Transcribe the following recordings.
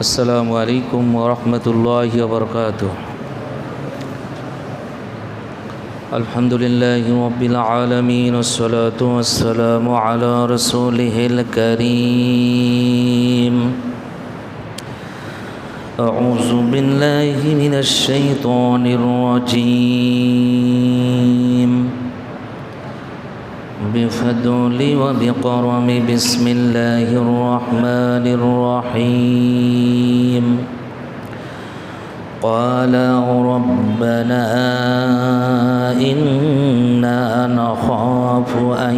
আসসালামু আলাইকুম ওয়া রাহমাতুল্লাহি ওয়া বারাকাতুহু। আলহামদুলিল্লাহি রাব্বিল আলামিন ওয়াসসালাতু ওয়াসসালামু আলা রাসূলিহিল কারীম। আউযু বিল্লাহি মিনাশ শাইতানির রাজীম। بفضل وبكرم بسم الله الرحمن الرحيم. قال ربنا إنا نخاف أن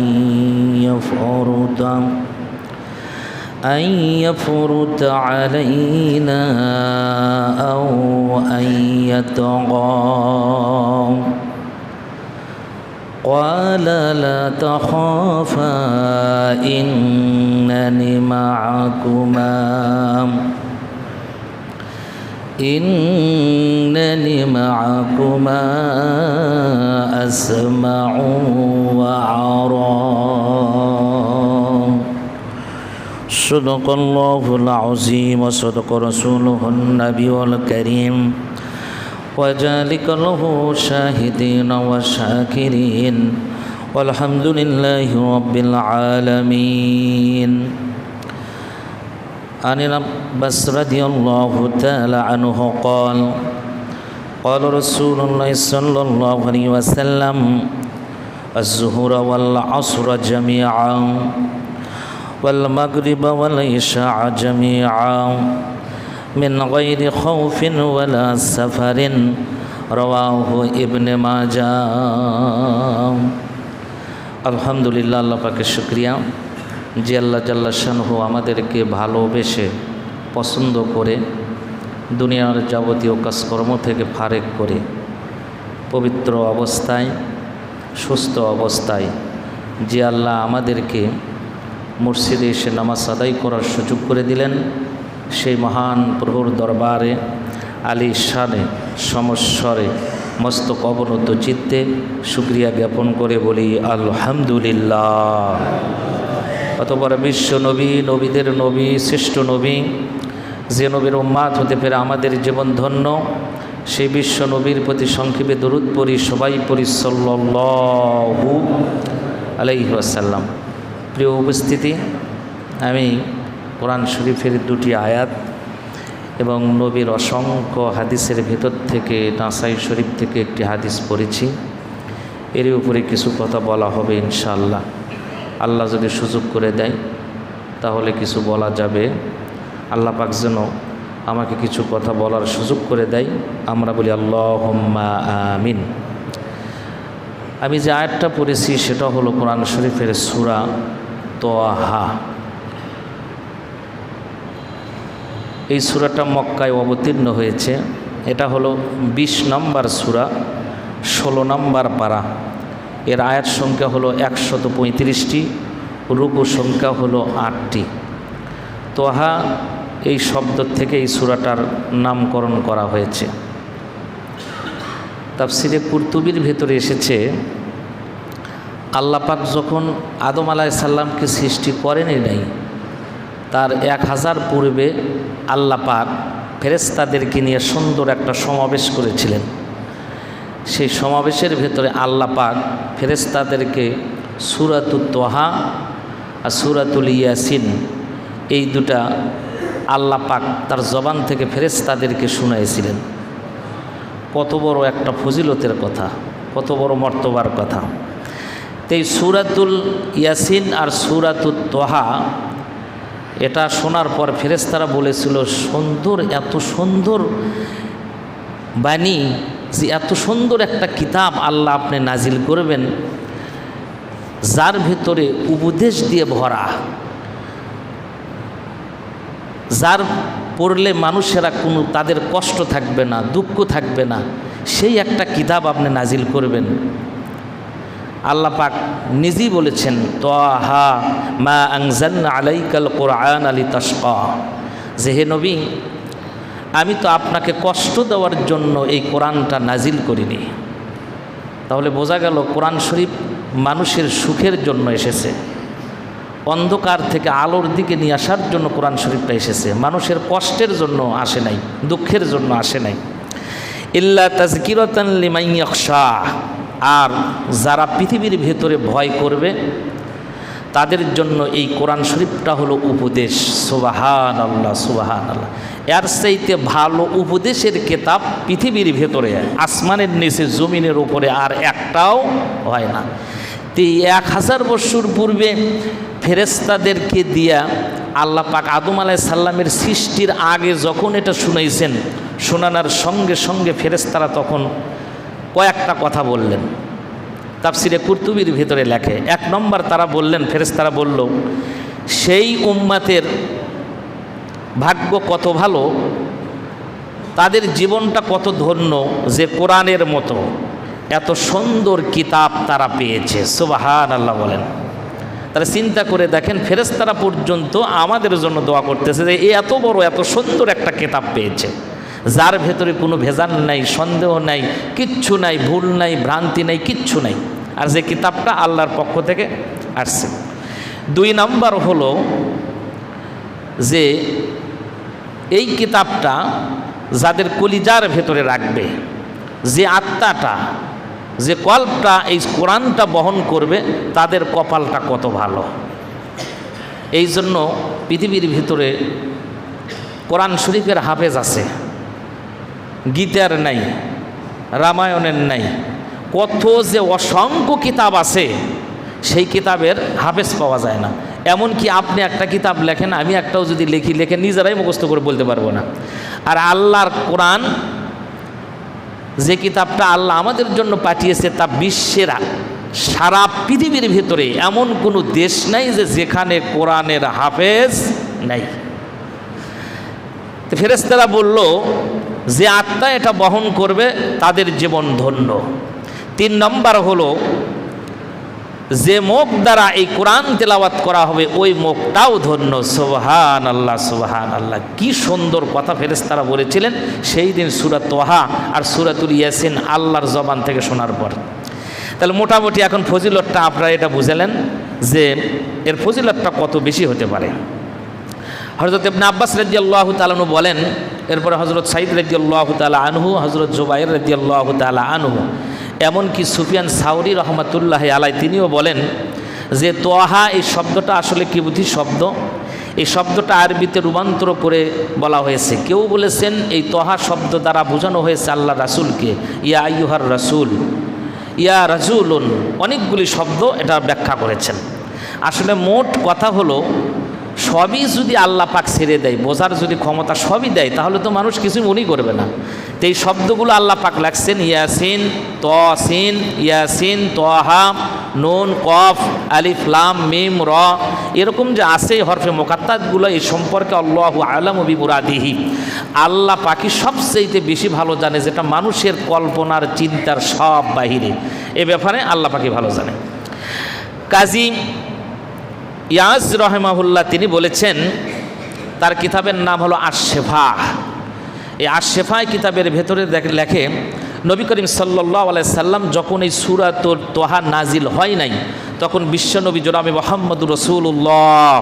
يفرط علينا أو أن يطغى. قال لا تخافا إنني معكما أسمع وأرى. صدق الله العظيم وصدق رسوله النبي الكريم وذلك له شاهدين وشاكرين والحمد لله رب العالمين. عن عباس رضي الله تعالى عنه قال قال رسول الله صلى الله عليه وسلم الظهر والعصر جميعا والمغرب والعشاء جميعا من غير خوف ولا سفر. رواه ابن ماجه. আলহামদুলিল্লাহ, আল্লাহ পাকের শুকরিয়া যে আল্লাহ জাল্লা শানহু আমাদেরকে ভালোবেসে পছন্দ করে দুনিয়ার যাবতীয় কাজকর্ম থেকে ফারেক করে পবিত্র অবস্থায় সুস্থ অবস্থায় যে আল্লাহ আমাদেরকে মসজিদে এসে নামাজ আদায় করার সুযোগ করে দিলেন, সেই মহান প্রভুর দরবারে আলী শানে সমস্বরে মস্তক অবনত চিত্তে শুকরিয়া জ্ঞাপন করে বলি আলহামদুলিল্লাহ। অতঃপর বিশ্ব নবী, নবীদের নবী, শ্রেষ্ঠ নবী, যে নবীর উম্মাত হতে পেরে আমাদের জীবন ধন্য, সেই বিশ্ব নবীর প্রতি সংক্ষেপে দরুদ পড়ি, সবাই পড়ি সাল্লাল্লাহু আলাইহি ওয়াসাল্লাম। প্রিয় উপস্থিতি, আমি কোরআন শরীফের দুটি আয়াত এবং নবীর অসংখ্য হাদিসের ভেতর থেকে নাসাই শরীফ থেকে একটি হাদিস পড়েছি। এর উপরে কিছু কথা বলা হবে ইনশাআল্লাহ। আল্লাহ যদি সুযোগ করে দেয় তাহলে কিছু বলা যাবে। আল্লাহ পাক যেন আমাকে কিছু কথা বলার সুযোগ করে দেয়, আমরা বলি আল্লাহুম্মা আমিন। আমি যে আয়াতটা পড়েছি সেটা হলো কোরআন শরীফের সূরা তাহা। এই সূরাটা মক্কায় অবতীর্ণ হয়েছে। এটা হলো 20 নম্বর সূরা, 16 নম্বর পারা। এর আয়াত সংখ্যা হলো 135টি, রুকু সংখ্যা হলো 8টি। তোহা এই শব্দ থেকে এই সূরাটার নামকরণ করা হয়েছে। তাফসিরে কুরতুবির ভেতরে এসেছে, আল্লাহ পাক যখন আদম আলাইহিস সালামকে সৃষ্টি করেনই নাই, তার 1000 পূর্বে আল্লাহ পাক ফেরেশতাদেরকে নিয়ে সুন্দর একটা সমাবেশ করেছিলেন। সেই সমাবেশের ভেতরে আল্লাহ পাক ফেরেশতাদেরকে সূরাতুত তাহা আর সূরাতুল ইয়াসিন এই দুটা আল্লাহ পাক তার জবান থেকে ফেরেশতাদেরকে শুনাইছিলেন। কত বড় একটা ফজিলতের কথা, কত বড় মর্তবার কথা। এই সূরাতুল ইয়াসিন আর সূরাতুত তাহা এটা শোনার পর ফেরেশতারা বলেছিল, সুন্দর, এত সুন্দর বাণী, যে এত সুন্দর একটা কিতাব আল্লাহ আপনি নাজিল করবেন যার ভিতরে উপদেশ দিয়ে ভরা, যার পড়লে মানুষেরা কোনো তাদের কষ্ট থাকবে না, দুঃখ থাকবে না, সেই একটা কিতাব আপনি নাজিল করবেন। আল্লাহ পাক নিজেই বলেছেন, তাহা মা আনজালনা আলাইকাল কুরআন লিতাশকা, যে হে নবী, আমি তো আপনাকে কষ্ট দেওয়ার জন্য এই কোরআনটা নাজিল করিনি। তাহলে বোঝা গেল কোরআন শরীফ মানুষের সুখের জন্য এসেছে। অন্ধকার থেকে আলোর দিকে নিয়ে আসার জন্য কোরআন শরীফটা এসেছে, মানুষের কষ্টের জন্য আসে নাই, দুঃখের জন্য আসে নাই। ইল্লা তাযকিরাতান লিমান ইয়াখশা, আর যারা পৃথিবীর ভেতরে ভয় করবে তাদের জন্য এই কোরআন শরীফটা হলো উপদেশ। সুবহানাল্লাহ, সুবহানাল্লাহ। এর চাইতে ভালো উপদেশের কিতাব পৃথিবীর ভেতরে, আসমানের নিচে, জমিনের উপরে আর একটাও হয় না। তো 1000 বছর পূর্বে ফেরেশতাদেরকে দিয়া আল্লাহ পাক আদম আলাইহিস সালামের সৃষ্টির আগে যখন এটা শুনাইছেন, শোনানোর সঙ্গে সঙ্গে ফেরেশতারা তখন কয়েকটা কথা বললেন। তাফসিরে কুরতুবির ভিতরে লেখে, 1 নম্বর তারা বললেন, ফেরেশতারা বলল, সেই উম্মতের ভাগ্য কত ভালো, তাদের জীবনটা কত ধন্য যে কোরআনের মতো এত সুন্দর কিতাব তারা পেয়েছে। সুবহানাল্লাহ বলেন। তারা চিন্তা করে দেখেন, ফেরেশতারা পর্যন্ত আমাদের জন্য দোয়া করতেছে যে এত বড় এত সুন্দর একটা কিতাব পেয়েছে, যার ভেতরে কোনো ভেজাল নাই, সন্দেহ নাই, কিচ্ছু নাই, ভুল নাই, ভ্রান্তি নাই, কিচ্ছু নাই, আর যে কিতাবটা আল্লাহর পক্ষ থেকে আসছে। 2 নম্বর হলো যে এই কিতাবটা যাদের কলিজার ভেতরে রাখবে, যে আত্মাটা, যে কল্পটা এই কোরআনটা বহন করবে, তাদের কপালটা কত ভালো। এই জন্য পৃথিবীর ভিতরে কোরআন শরীফের হাফেজ আছে, গীতার নাই, রামায়ণের নাই, কত যে অসংখ্য কিতাব আছে, সেই কিতাবের হাফেজ পাওয়া যায় না। এমনকি আপনি একটা কিতাব লেখেন, আমি একটাও যদি লেখে নিজেরাই মুখস্থ করে বলতে পারবো না। আর আল্লাহর কোরআন, যে কিতাবটা আল্লাহ আমাদের জন্য পাঠিয়েছে, তা বিশ্বের সারা পৃথিবীর ভিতরে এমন কোনো দেশ নাই যে যেখানে কোরআনের হাফেজ নাই। তো ফেরেশতারা বলল, যে আত্মা এটা বহন করবে তাদের জীবন ধন্য। 3 নম্বর হলো, যে মুখ দ্বারা এই কোরআন তেলাওয়াত করা হবে ওই মুখটাও ধন্য। সুবহানাল্লাহ, সুবহানাল্লাহ। কি সুন্দর কথা ফেরেশতারা বলেছিলেন সেই দিন সূরা তোহা আর সূরাতুল ইয়াসিন আল্লাহর জবান থেকে শোনার পর। তাহলে মোটামুটি এখন ফজিলতটা আপনারা এটা বুঝলেন যে এর ফজিলতটা কত বেশি হতে পারে। হযরত ইবনে আব্বাস রাদিয়াল্লাহু তাআলা আনহু বলেন, এরপরে হযরত সাঈদ রাদিয়াল্লাহু তাআলা আনহু, হযরত জুবাইর রাদিয়াল্লাহু তাআলা আনহু, এমনকি সুফিয়ান সাউরি রহমাতুল্লাহি আলাইহি তিনিও বলেন যে তোহা এই শব্দটা আসলে কিবুতি শব্দ। এই শব্দটা আরবিতে রূপান্তর করে বলা হয়েছে। কেউ বলেছেন এই তোহা শব্দ দ্বারা বোঝানো হয়েছে আল্লাহ রাসূলকে, ইয়া আইয়ুহার রাসূল, ইয়া রাজুলুন, অনেকগুলি শব্দ এটা ব্যাখ্যা করেছেন। আসলে মোট কথা হলো, সবই যদি আল্লাহ পাক ছেড়ে দেয়, বোঝার যদি ক্ষমতা সবই দেয়, তাহলে তো মানুষ কিছু মনেই করবে না। তো এই শব্দগুলো আল্লাহ পাক লাগছেন, ইয়াসিন, তসিন, ইয়াসিন, তোহা, নুন, কফ, আলিফ, লাম, মিম, র, এরকম যে আছে হরফে মোকাত্তাতগুলো, এই সম্পর্কে আল্লাহু আ'লামু বিমুরাদিহি, আল্লাহ পাকি সবচেয়ে বেশি ভালো জানে, যেটা মানুষের কল্পনার চিন্তার সব বাহিরে। এ ব্যাপারে আল্লাহ পাকি ভালো জানে। কাজী ইয়াজ রহমাহুল্লাহ তিনি বলেছেন, তার কিতাবের নাম হলো আশ-শিফা। এই আশ-শিফা কিতাবের ভেতরে লেখে, নবী করিম সাল্লাল্লাহু আলাইহি সাল্লাম যখন এই সূরাতুত তোহা নাজিল হয় নাই, তখন বিশ্বনবী জনাবে মুহাম্মদুর রাসূলুল্লাহ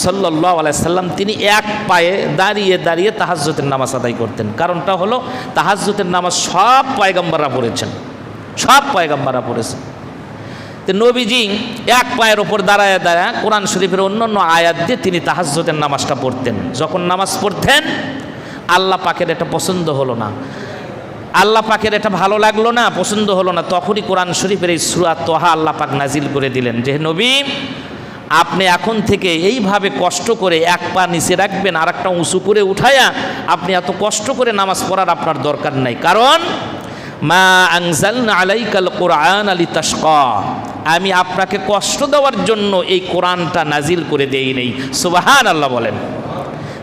সাল্লাল্লাহু আলাইহি সাল্লাম তিনি এক পায়ে দাঁড়িয়ে দাঁড়িয়ে তাহাজ্জুদের নামাজ আদায় করতেন। কারণটা হলো, তাহাজ্জুদের নামাজ সব পয়গম্বররা পড়েছেন, সব পয়গম্বররা পড়েছেন। তো নবীজি এক পায়ের ওপর দাঁড়ায় দাঁড়ায় কোরআন শরীফের অন্যান্য আয়াত দিয়ে তিনি তাহাজ্জুদের নামাজটা পড়তেন। যখন নামাজ পড়তেন, আল্লাহ পাকের এটা পছন্দ হলো না, আল্লাহ পাকের এটা ভালো লাগলো না, পছন্দ হলো না, তখনই কোরআন শরীফের এই সূরা তোহা আল্লাহ পাক নাজিল করে দিলেন যে, নবী আপনি এখন থেকে এইভাবে কষ্ট করে এক পা নিচে রাখবেন, আর একটা উঁচু করে উঠায়া আপনি এত কষ্ট করে নামাজ পড়ার আপনার দরকার নাই। কারণ মা আনজালনা আলাইকাল কুরআন লিতাশকা, আমি আপনাকে কষ্ট দেওয়ার জন্য এই কোরআনটা নাজিল করে দেই নেই। সুবহানাল্লাহ বলেন।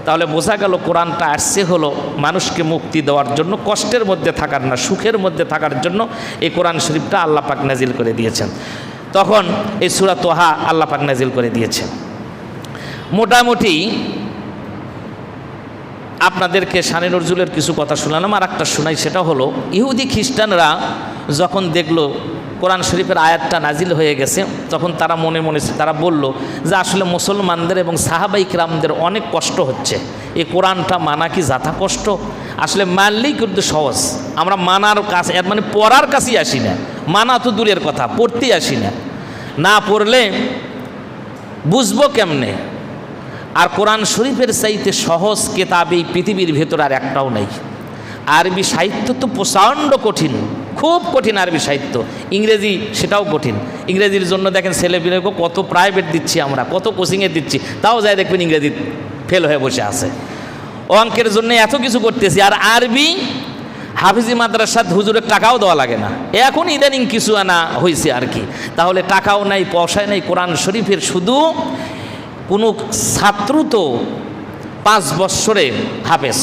তাহলে বোঝা গেল কোরআনটা আসছে হলো মানুষকে মুক্তি দেওয়ার জন্য, কষ্টের মধ্যে থাকার না, সুখের মধ্যে থাকার জন্য এই কোরআন শরীফটা আল্লাহ পাক নাজিল করে দিয়েছেন। তখন এই সূরা তোহা আল্লাহ পাক নাজিল করে দিয়েছেন। মোটামুটি আপনাদেরকে শানে নজরুলের কিছু কথা শোনালাম, আর একটা শোনাই, সেটা হলো ইহুদি খ্রিস্টানরা যখন দেখলো কোরআন শরীফের আয়াতটা নাজিল হয়ে গেছে, তখন তারা মনে মনে তারা বলল যে আসলে মুসলমানদের এবং সাহাবাই কিরামদের অনেক কষ্ট হচ্ছে, এই কোরআনটা মানা কি যাতা কষ্ট? আসলে মানলেই কিন্তু সহজ, আমরা মানার কাছে এর মানে পড়ার কাছেই আসি না, মানা তো দূরের কথা, পড়তেই আসি না, না পড়লে বুঝবো কেমনে? আর কোরআন শরীফের চাইতে সহজ কেতাব এই পৃথিবীর ভেতর আর একটাও নেই। আরবি সাহিত্য তো প্রচণ্ড কঠিন, খুব কঠিন আরবি সাহিত্য। ইংরেজি সেটাও কঠিন, ইংরেজির জন্য দেখেন ছেলেপিলেকে কত প্রাইভেট দিচ্ছি আমরা, কত কোচিংয়ে দিচ্ছি, তাও যায় দেখবেন ইংরেজি ফেল হয়ে বসে আছে। অঙ্কের জন্য এত কিছু করতেছি, আর আরবি হাফিজি মাদ্রাসার হুজুরের টাকাও দেওয়া লাগে না, এখন ইদানিং কিছু আনা হয়েছে আর কি। তাহলে টাকাও নাই, পয়সায় নাই, কোরআন শরীফের শুধু কোনো ছাত্র তো 5 বৎসরে হাফেজ,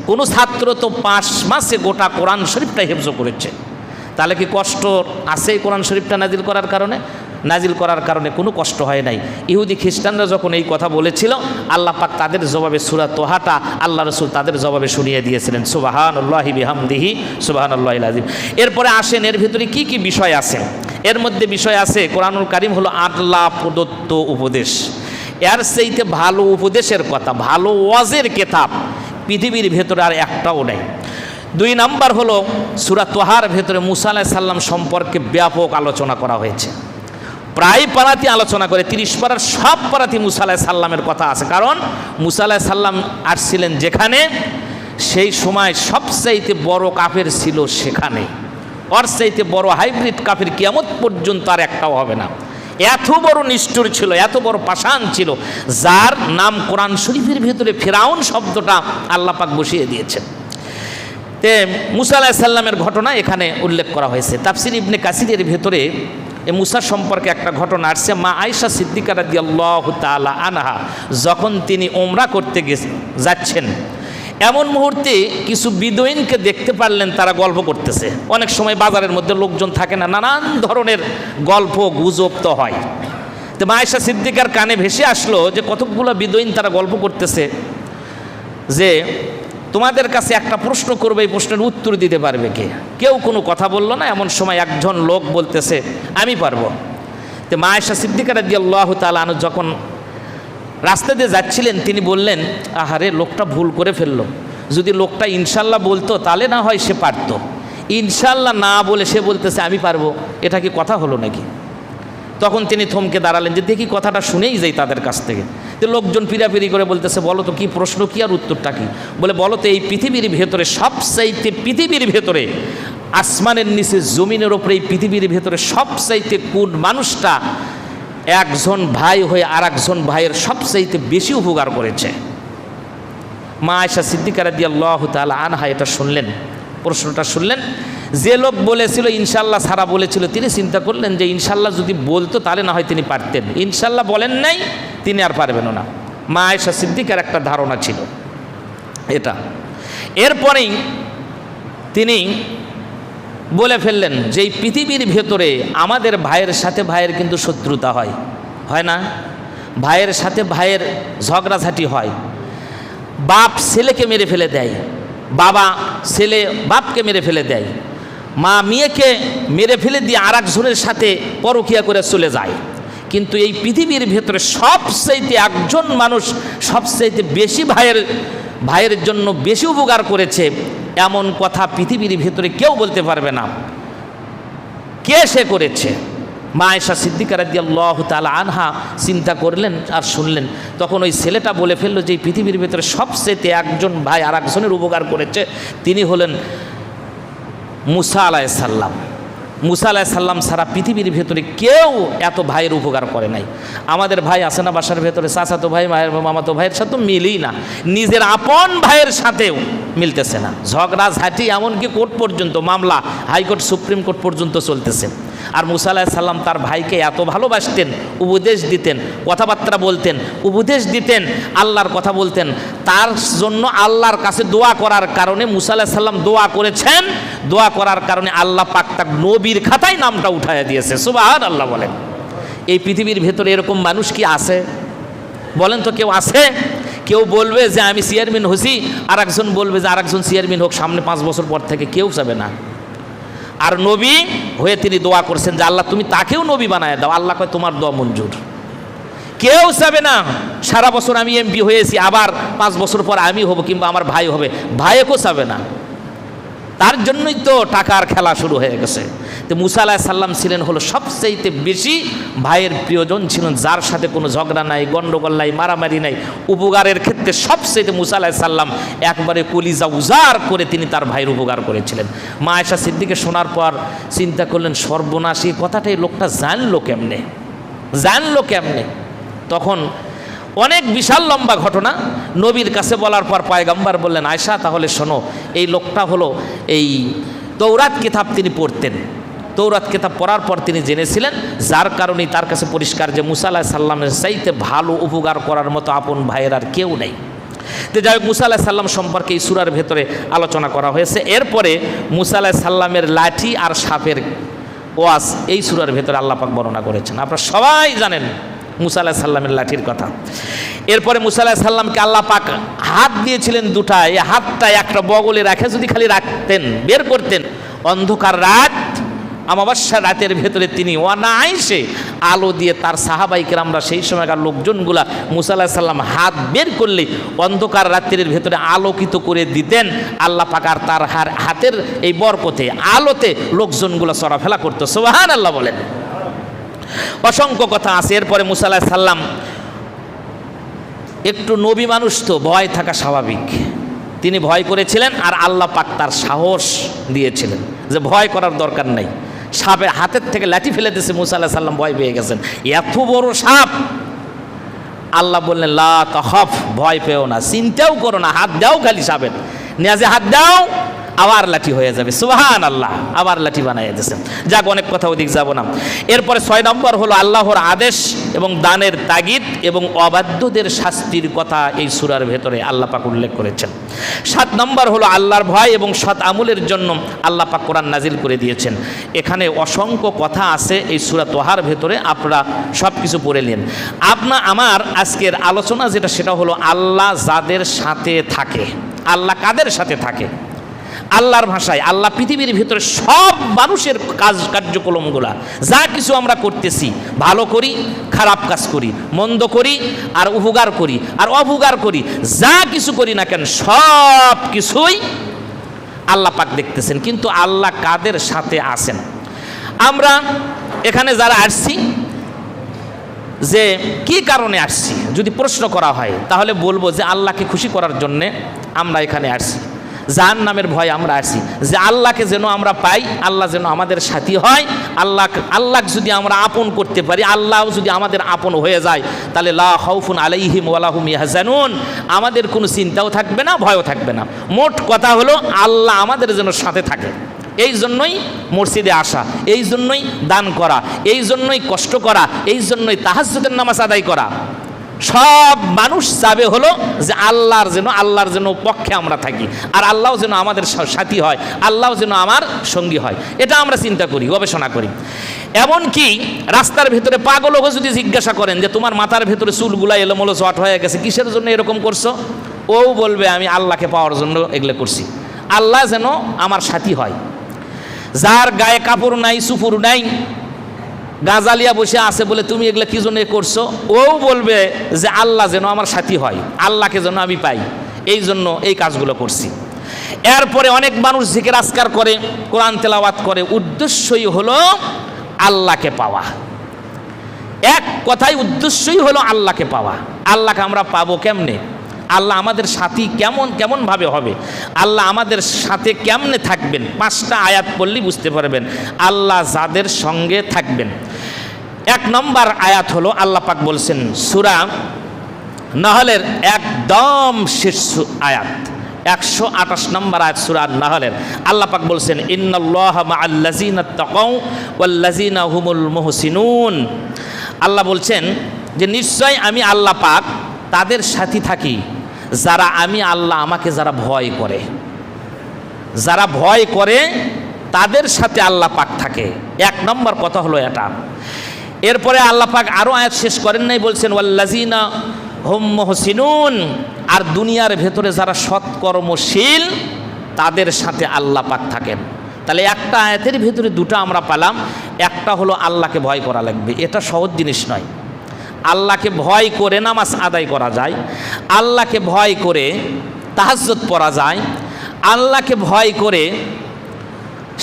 কোনো ছাত্র তো 5 মাসে গোটা কোরআন শরীফটা হেফজ করেছে। তাহলে কি কষ্ট আছে কোরআন শরীফটা নাজিল করার কারণে? নাজিল করার কারণে কোনো কষ্ট হয় নাই। ইহুদি খ্রিস্টানরা যখন এই কথা বলেছিল, আল্লাহ পাক তাদের জবাবে সূরা তোহাটা আল্লাহ রসুল তাদের জবাবে শুনিয়ে দিয়েছিলেন। সুবহানাল্লাহি বিহামদিহি সুবহানাল্লাহিল আযীম। এরপরে আসেন এর ভিতরে কি কি বিষয় আছে। এর মধ্যে বিষয় আছে, কোরআনুল কারীম হলো আল্লাহ প্রদত্ত উপদেশ। এর চাইতে ভালো উপদেশের কথা, ভালো ওয়াজের কিতাব পৃথিবীর ভেতরে আর একটাও নেই। 2 নাম্বার হলো সূরা তোহার ভেতরে মুসা আলাইহিস সালাম সম্পর্কে ব্যাপক আলোচনা করা হয়েছে, প্রায় পারাতি আলোচনা করে, 30 পারার সব পারাতি মুসা আলাইহিস সালামের কথা আছে। কারণ মুসা আলাইহিস সালাম আসছিলেন যেখানে, সেই সময় সবচাইতে বড় কাফের ছিল সেখানে, ওর চাইতে বড় হাইব্রিড কাফের কিয়ামত পর্যন্ত আর একটাও হবে না। এত বড় নিষ্ঠুর ছিল, এত বড় পাষাণ ছিল, যার নাম কোরআন শরীফের ভিতরে ফিরাউন শব্দটা আল্লাহ পাক বসিয়ে দিয়েছেন। তে মুসা আলাইহিস সালামের ঘটনা এখানে উল্লেখ করা হয়েছে। তাফসীর ইবনে কাসিরের ভেতরে এ মুসা সম্পর্কে একটা ঘটনা আসছে। মা আয়েশা সিদ্দিকা রাদিয়াল্লাহু তাআলা আনহা যখন তিনি উমরা করতে যাচ্ছেন, এমন মুহূর্তে কিছু বিদুইনকে দেখতে পারলেন, তারা গল্প করতেছে। অনেক সময় বাজারের মধ্যে লোকজন থাকে না, নানান ধরনের গল্প গুজব তো হয়। তো মা আয়েশা সিদ্দিকার কানে ভেসে আসলো যে কতকগুলো বিদুইন তারা গল্প করতেছে যে তোমাদের কাছে একটা প্রশ্ন করবে, এই প্রশ্নের উত্তর দিতে পারবে কে? কেউ কোনো কথা বলল না। এমন সময় একজন লোক বলতেছে আমি পারবো। তো মা আয়েশা সিদ্দিকা রাদিয়াল্লাহু তাআলা আনহা যখন রাস্তা দিয়ে যাচ্ছিলেন, তিনি বললেন আহারে লোকটা ভুল করে ফেললো, যদি লোকটা ইনশাল্লাহ বলতো তাহলে না হয় সে পারত, ইনশাল্লাহ না বলে সে বলতেছে আমি পারবো, এটা কি কথা হলো নাকি? তখন তিনি থমকে দাঁড়ালেন যে দেখি কথাটা শুনেই যাই তাদের কাছ থেকে। তো লোকজন পিরাপিরি করে বলতেছে বলো তো কি প্রশ্ন কি আর উত্তরটা কি? বলে বলো তো এই পৃথিবীর ভেতরে সবচাইতে, পৃথিবীর ভেতরে আসমানের নিচে জমিনের ওপরে এই পৃথিবীর ভেতরে সবচাইতে কোন মানুষটা একজন ভাই হয়ে আর একজন ভাইয়ের সবচাইতে বেশি উপকার করেছে? মা আয়েশা সিদ্দিকা রাদিয়াল্লাহু তাআলা আনহা এটা শুনলেন, প্রশ্নটা শুনলেন। যে লোক বলেছিল ইনশাল্লাহ সারা বলেছিল, তিনি চিন্তা করলেন যে ইনশাল্লাহ যদি বলতো তাহলে না হয় তিনি পারতেন, ইনশাল্লাহ বলেন নাই, তিনি আর পারবেন না। মা আয়েশা সিদ্দিকার একটা ধারণা ছিল এটা। এরপরেই তিনি বলে ফেললেন যে এই পৃথিবীর ভেতরে আমাদের ভাইয়ের সাথে ভাইয়ের কিন্তু শত্রুতা হয়, হয় না? ভাইয়ের সাথে ভাইয়ের ঝগড়াঝাটি হয়, বাপ ছেলেকে মেরে ফেলে দেয়, বাবা ছেলে বাপকে মেরে ফেলে দেয়, মা মেয়েকে মেরে ফেলে দিয়ে আর একজনের সাথে পরকীয়া করে চলে যায়। কিন্তু এই পৃথিবীর ভেতরে সবচাইতে একজন মানুষ সবচাইতে বেশি ভাইয়ের জন্য বেশি উপকার করেছে, এমন কথা পৃথিবীর ভেতরে কেউ বলতে পারবে না। কে সে করেছে? মা আয়েশা সিদ্দিকা রাদিয়াল্লাহু তাআলা আনহা চিন্তা করলেন আর শুনলেন। তখন ওই ছেলেটা বলে ফেললো যে পৃথিবীর ভেতরে সবচেয়ে একজন ভাই আর একজনের উপকার করেছে, তিনি হলেন মুসা আলাইহিস সালাম। মুসা আলাইহিস সালাম সারা পৃথিবীর ভেতরে কেউ এত ভাইয়ের উপকার করে নাই। আমাদের ভাই আছে না বাসার ভেতরে, চাচাতো ভাই মামাতো ভাইয়ের সাথে মিলেই না, নিজের আপন ভাইয়ের সাথেও মিলতেছে না, ঝগড়া ঝাঁটি এমনকি কোর্ট পর্যন্ত, মামলা হাইকোর্ট সুপ্রিম কোর্ট পর্যন্ত চলতেছে। আর মুসা আলাইহিস সালাম তার ভাইকে এত ভালোবাসতেন, উপদেশ দিতেন, কথাবার্তা বলতেন, উপদেশ দিতেন, আল্লাহর কথা বলতেন। তার জন্য আল্লাহর কাছে দোয়া করার কারণে মুসা আলাইহিস সালাম দোয়া করেছেন, দোয়া করার কারণে আল্লাহ পাক তার নবীর খাতায় নামটা উঠাইয়া দিয়েছে। সুবহানাল্লাহ বলেন। এই পৃথিবীর ভেতরে এরকম মানুষ কি আছে? বলেন তো কেউ আছে? কেউ বলবে যে আমি চেয়ারম্যান হছি, আর একজন বলবে যে আর একজন চেয়ারম্যান হোক সামনে 5 বছর পর থেকে, কেউ যাবে না। আর নবী হয়ে তিনি দোয়া করছেন যে আল্লাহ তুমি তাকেও নবী বানায় দাও। আল্লাহ কয় তোমার দোয়া মঞ্জুর। কেউ চাবে না সারা বছর আমি এমপি হয়েছি, আবার 5 বছর পর আমি হব কিংবা আমার ভাই হবে, ভাইকেও চাবে না। তার জন্যই তো টাকার খেলা শুরু হয়ে গেছে। তো মুসা আলাইহিস সালাম ছিলেন হলো সবচেয়ে বেশি ভাইয়ের প্রিয়জন ছিলেন, যার সাথে কোনো ঝগড়া নাই, গণ্ডগোল নাই, মারামারি নাই। উপকারের ক্ষেত্রে সবচেয়ে মুসা আলাইহিস সালাম একবারে কলিজা উজাড় করে তিনি তার ভাইয়ের উপকার করেছিলেন। মা আয়েশা সিদ্দিকা শোনার পর চিন্তা করলেন সর্বনাশী কথাটাই লোকটা জানলো কেমনে। তখন অনেক বিশাল লম্বা ঘটনা নবীর কাছে বলার পর পয়গম্বর বললেন, আয়েশা তাহলে শোনো, এই লোকটা হলো এই তৌরাত কিতাব তিনি পড়তেন। তৌরাত কিতাব পড়ার পর তিনি জেনেছিলেন, যার কারণেই তার কাছে পরিষ্কার যে মুসা আলাইহিস সালামের চাইতে ভালো উপকার করার মতো আপন ভাইয়ের আর কেউ নেই। তো যাই হোক, মুসা আলাইহিস সালাম সম্পর্কে এই সূরার ভেতরে আলোচনা করা হয়েছে। এরপরে মুসা আলাইহিস সালামের লাঠি আর সাপের ওয়াজ এই সূরার ভেতরে আল্লাহ পাক বর্ণনা করেছেন। আপনারা সবাই জানেন মুসা আলাইহিস সালামের লাঠির কথা। এরপরে মুসা আলাইহিস সালামকে আল্লাহ পাক হাত দিয়েছিলেন দুটা। এই হাতটা একটা বগলে রাখে যদি খালি রাখতেন, বের করতেন, অন্ধকার রাত অমাবস্যা রাতের ভেতরে তিনি অনায়াসে আলো দিয়ে তার সাহাবাই কেরামরা সেই সময়কার লোকজনগুলা মুসা আলাইহিস সালাম হাত বের করলে অন্ধকার রাত্রির ভেতরে আলোকিত করে দিতেন। আল্লাহ পাক আর তার হাতের এই বরকতে আলোতে লোকজনগুলো চলাফেরা করতো। সুবহানাল্লাহ বলেন। অসংখ্য কথা আছে। এরপরে মুসা আলাইহিস সালাম একটু নবী মানুষ তো ভয় থাকা স্বাভাবিক, তিনি ভয় করেছিলেন। আর আল্লাহ পাক তার সাহস দিয়েছিলেন যে ভয় করার দরকার নাই। সাপের হাতের থেকে লাঠি ফেলে দিয়েছে, মুসা আলাইহিস সালাম ভয় পেয়ে গেছেন, এত বড় সাপ। আল্লাহ বললেন লা তাখাফ, ভয় পেও না, চিন্তাও করো না, হাত দাও খালি সাপের নিয়াজে হাত দাও, আবার লাঠি হয়ে যাবে। সুবহানাল্লাহ, আবার লাঠি বানাইয়া দিয়েছেন। যাক, অনেক কথা ওদিক যাব না। এরপরে 6 নম্বর হলো আল্লাহর আদেশ এবং দানের তাগিদ এবং অবাধ্যদের শাস্তির কথা এই সূরার ভেতরে আল্লাহ পাক উল্লেখ করেছেন। 7 নম্বর হলো আল্লাহর ভয় এবং সৎ আমলের জন্য আল্লাহ পাক কোরআন নাজিল করে দিয়েছেন। এখানে অসংখ্য কথা আছে এই সূরা তোহার ভেতরে, আপনারা সব কিছু পড়ে নিন। আমার আজকের আলোচনা যেটা, সেটা হলো আল্লাহ যাদের সাথে থাকে। আল্লাহ কাদের সাথে থাকে? আল্লাহর ভাষায় আল্লাহ পৃথিবীর ভিতরে সব মানুষের কার্যক্রমগুলা যা কিছু আমরা করতেছি, ভালো করি, খারাপ কাজ করি, মন্দ করি আর উপকার করি আর অপকার করি, যা কিছু করি না কেন সব কিছুই আল্লাহ পাক দেখতেছেন। কিন্তু আল্লাহ কাদের সাথে আছেন? আমরা এখানে যারা আসছি, যে কি কারণে আসছি যদি প্রশ্ন করা হয়, তাহলে বলবো যে আল্লাহকে খুশি করার জন্যে আমরা এখানে আসছি। জাহান্নামের ভয় আমরা আসি, যে আল্লাহকে যেন আমরা পাই, আল্লাহ যেন আমাদের সাথী হয়। আল্লাহ যদি আমরা আপন করতে পারি, আল্লাহ যদি আমাদের আপন হয়ে যায়, তাহলে লা খাউফুন আলাইহিম ওয়ালা হুম ইয়াহজানুন, আমাদের কোনো চিন্তাও থাকবে না, ভয়ও থাকবে না। মোট কথা হলো আল্লাহ আমাদের যেন সাথে থাকে। এই জন্যই মসজিদে আসা, এই জন্যই দান করা, এই জন্যই কষ্ট করা, এই জন্যই তাহাজ্জুদের নামাজ আদায় করা। সব মানুষ চাবে হলো যে আল্লাহর যেন পক্ষে আমরা থাকি, আর আল্লাহ যেন আমাদের সাথী হয়, আল্লাহ যেন আমার সঙ্গী হয়। এটা আমরা চিন্তা করি, গবেষণা করি। এমনকি রাস্তার ভেতরে পাগলকে যদি জিজ্ঞাসা করেন যে তোমার মাথার ভেতরে চুলগুলা এলোমেলো জট হয়ে গেছে, কিসের জন্য এরকম করছো? ও বলবে আমি আল্লাহকে পাওয়ার জন্য এগুলো করছি, আল্লাহ যেন আমার সাথী হয়। যার গায়ে কাপড় নাই, সুপুর নাই, গাজালিয়া বসে আছে বলে তুমি এগুলো কি জন্য করছো, ও বলবে যে আল্লাহ যেন আমার সাথী হয়, আল্লাহকে যেন আমি পাই, এই জন্য এই কাজগুলো করছি। এরপরে অনেক মানুষ জিকির আজকার করে, কোরআন তেলাওয়াত করে, উদ্দেশ্যই হলো আল্লাহকে পাওয়া। এক কথায় উদ্দেশ্যই হলো আল্লাহকে পাওয়া। আল্লাহকে আমরা পাবো কেমনে? আল্লাহ আমাদের সাথী কেমনভাবে হবে? আল্লাহ আমাদের সাথে কেমনে থাকবেন? 5টা আয়াত পড়লেই বুঝতে পারবেন আল্লাহ যাদের সঙ্গে থাকবেন। 1 নম্বর আয়াত হলো আল্লাহ পাক বলছেন সূরা নাহলের একদম শেষ আয়াত, 128 নম্বর আয়াত সূরা নাহলের। আল্লাহ পাক বলছেন ইন্নাল্লাহা মাআল্লাযিনা তাকাউ ওয়াল্লাযিনা হুমুল মুহসিনুন। আল্লাহ বলছেন যে নিশ্চয় আমি আল্লাহ পাক তাদের সাথী থাকি যারা আমাকে যারা ভয় করে, যারা ভয় করে তাদের সাথে আল্লাহ পাক থাকে। 1 নম্বর কথা হলো এটা। এরপরে আল্লাহ পাক আরো আয়াত শেষ করেন নাই, বলছেন ওয়াল্লাযিনা হুম মুহসিনুন, আর দুনিয়ার ভেতরে যারা সৎকর্মশীল তাদের সাথে আল্লাহ পাক থাকেন। তাহলে একটা আয়াতের ভেতরে দুটো আমরা পেলাম। একটা হলো আল্লাহকে ভয় করা লাগবে, এটা সহজ জিনিস নয়। আল্লাহকে ভয় করে নামাজ আদায় করা যায়, আল্লাহকে ভয় করে তাহাজ্জুদ পড়া যায়, আল্লাহকে ভয় করে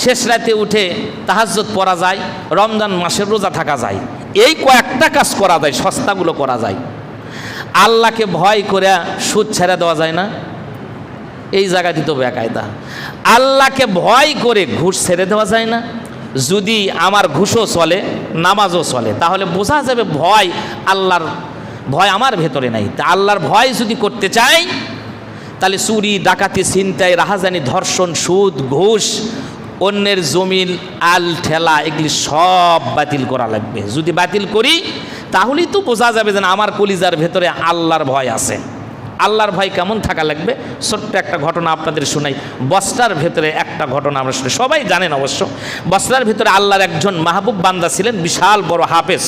শেষ রাতে উঠে তাহাজ্জুদ পড়া যায়, রমজান মাসের রোজা থাকা যায়। এই কয়েকটা কাজ করা যায়, সস্তাগুলো করা যায়। আল্লাহকে ভয় করে সুদ ছেড়ে দেওয়া যায় না, এই জায়গাটি তো বেকায়দা। আল্লাহকে ভয় করে ঘুষ ছেড়ে দেওয়া যায় না। যদি আমার ঘুষও চলে, নামাজও চলে, তাহলে বোঝা যাবে ভয়, আল্লাহর ভয় আমার ভেতরে নাই। তা আল্লাহর ভয় যদি করতে চাই, তাহলে চুরি, ডাকাতি, ছিনতাই, রাহাজানি, ধর্ষণ, সুদ, ঘুষ, অন্যের জমির আল ঠেলা, এগুলি সব বাতিল করা লাগবে। যদি বাতিল করি তাহলেই তো বোঝা যাবে যে আমার কলিজার ভেতরে আল্লাহর ভয় আছে। আল্লাহর ভয় কেমন থাকা লাগবে? ছোট্ট একটা ঘটনা আপনাদের শোনাই। বস্রার ভেতরে একটা ঘটনা আমরা শুনি, সবাই জানেন অবশ্য। বস্রার ভেতরে আল্লাহর একজন মাহবুব বান্দা ছিলেন, বিশাল বড় হাফেজ,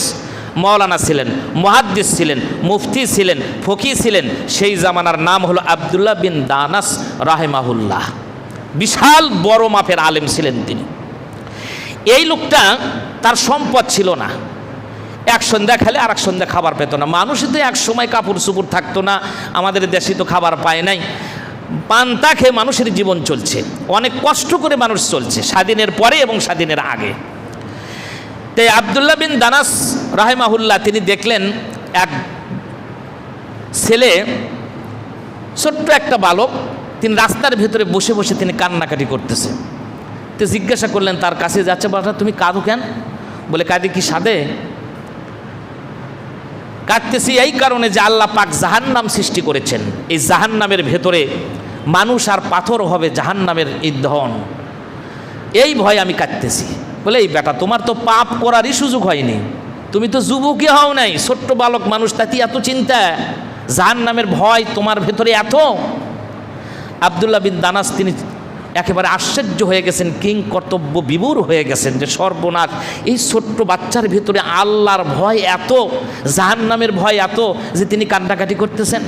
মৌলানা ছিলেন, মুহাদ্দিস ছিলেন, মুফতি ছিলেন, ফকি ছিলেন। সেই জামানার নাম হলো আব্দুল্লাহ বিন দানাস রাহিমাহুল্লাহ। বিশাল বড় মাপের আলেম ছিলেন তিনি। এই লোকটা, তার সম্পদ ছিল না, এক সন্ধ্যা খেলে আর এক সন্ধ্যা খাবার পেত না। মানুষই তো এক সময় কাপড় চুপড় থাকতো না, আমাদের দেশে তো খাবার পায় নাই, পান্তা খেয়ে মানুষের জীবন চলছে, অনেক কষ্ট করে মানুষ চলছে, স্বাধীনের পরে এবং স্বাধীনের আগে। তাই আব্দুল্লাহ বিন দানাস রাহিমাহুল্লাহ তিনি দেখলেন এক ছেলে, ছোট্ট একটা বালক, তিনি রাস্তার ভেতরে বসে বসে তিনি কান্নাকাটি করতেছে। তো জিজ্ঞাসা করলেন তার কাছে, যাচ্ছে বাবা তুমি কাঁদো কেন? বলে কাঁদি কি সাদে? কাঁদতেছি এই কারণে যে আল্লাহ পাক জাহান্নাম সৃষ্টি করেছেন, এই জাহান্নামের ভেতরে মানুষ আর পাথর হবে জাহান্নামের ইন্ধন, এই ভয় আমি কাঁদতেছি। বলে এই বেটা, তোমার তো পাপ করারই সুযোগ হয়নি, তুমি তো যুবকই হও নাই, ছোট্ট বালক মানুষ, তাতে এত চিন্তা, জাহান্নামের ভয় তোমার ভেতরে এত? আব্দুল্লাহ বিন দানাস তিনি একেবারে আশ্চর্য হয়ে গেছেন, কিং কর্তব্য বিভোর হয়ে গেছেন যে সর্বনাশ, এই ছোট্ট বাচ্চার ভিতরে আল্লাহর ভয় এত, জাহান্নামের ভয় এত যে তিনি কান্নাকাটি করতেছেন।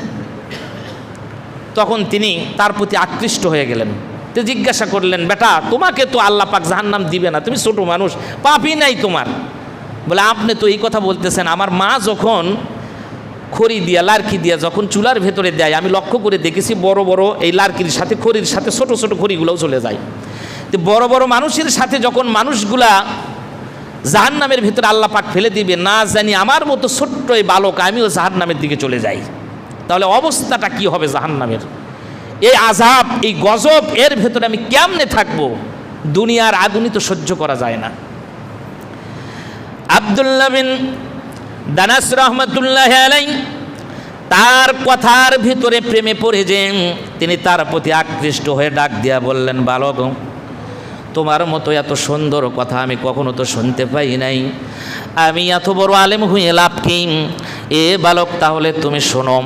তখন তিনি তার প্রতি আকৃষ্ট হয়ে গেলেন। তো জিজ্ঞাসা করলেন, বেটা তোমাকে তো আল্লাহ পাক জাহান্নাম দিবে না, তুমি ছোট মানুষ, পাপই নাই তোমার। বলে আপনি তো এই কথা বলতেছেন, আমার মা যখন খড়ি দিয়া, লার্কি দিয়া যখন চুলার ভেতরে দেয়, আমি লক্ষ্য করে দেখেছি বড় বড় এই লার্কির সাথে, খড়ির সাথে ছোট ছোট খড়িগুলোও চলে যায়। তো বড় বড় মানুষের সাথে যখন মানুষগুলা জাহান্নামের ভেতরে আল্লাহ পাক ফেলে দিবে, না জানি আমার মতো ছোট্ট এই বালক আমিও জাহান্নামের দিকে চলে যাই, তাহলে অবস্থাটা কি হবে জাহান্নামের? এই আযাব, এই গজব, এর ভেতরে আমি কেমনে থাকবো? দুনিয়ার আগুনই তো সহ্য করা যায় না। আব্দুল্লাহ বিন দানাস রহমতুল্লাহ আলাইহি তার কথার ভিতরে প্রেমে পড়ে যে তিনি তার প্রতি আকৃষ্ট হয়ে ডাক দিয়া বললেন, বালক তোমার মতো এত সুন্দর কথা আমি কখনো তো শুনতে পাই নাই, আমি এত বড় আলেম হয়ে লাভ কি? এ বালক তাহলে তুমি শোনো,